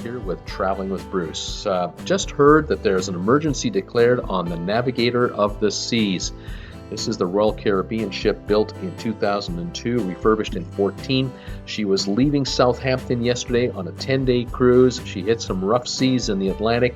Here with Traveling with Bruce. Just heard that there's an emergency declared on the Navigator of the Seas. This is the Royal Caribbean ship built in 2002, refurbished in 14. She was leaving Southampton yesterday on a 10-day cruise. She hit some rough seas in the Atlantic,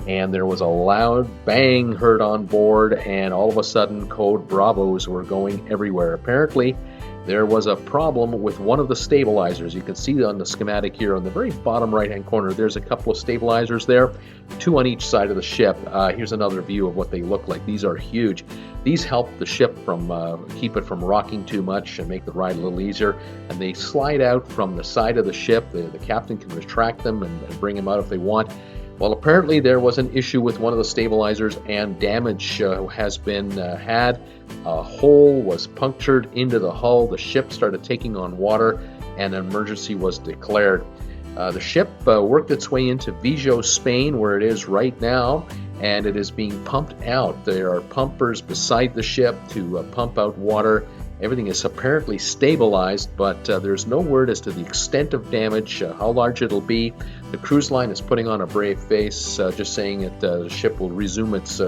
and there was a loud bang heard on board, and all of a sudden code Bravos were going everywhere. Apparently, there was a problem with one of the stabilizers. You can see on the schematic here on the very bottom right-hand corner, there's a couple of stabilizers there, two on each side of the ship. Here's another view of what they look like. These are huge. These help the ship from keep it from rocking too much and make the ride a little easier. And they slide out from the side of the ship. The captain can retract them and bring them out if they want. Well, apparently there was an issue with one of the stabilizers and damage has been had. A hole was punctured into the hull. The ship started taking on water and an emergency was declared. The ship worked its way into Vigo, Spain, where it is right now, and it is being pumped out. There are pumpers beside the ship to pump out water. Everything is apparently stabilized, but there's no word as to the extent of damage, how large it'll be. The cruise line is putting on a brave face, just saying that the ship will resume its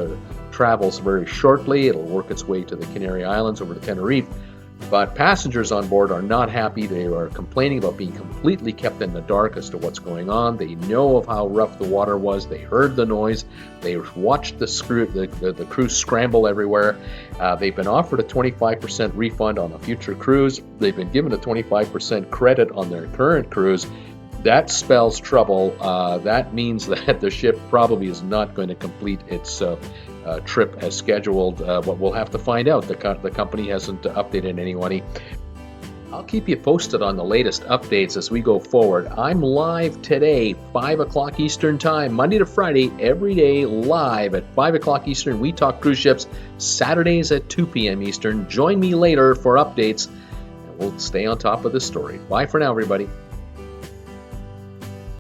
travels very shortly. It'll work its way to the Canary Islands over to Tenerife. But passengers on board are not happy. They are complaining about being completely kept in the dark as to what's going on. They know of how rough the water was. They heard the noise. They watched the crew scramble everywhere. They've been offered a 25% refund on a future cruise. They've been given a 25% credit on their current cruise. That spells trouble. That means that the ship probably is not going to complete its trip as scheduled, but we'll have to find out. The company hasn't updated anybody. I'll keep you posted on the latest updates as we go forward. I'm live today, 5 o'clock Eastern Time, Monday to Friday, every day live at 5 o'clock Eastern. We talk cruise ships, Saturdays at 2 p.m. Eastern. Join me later for updates, and we'll stay on top of this story. Bye for now, everybody.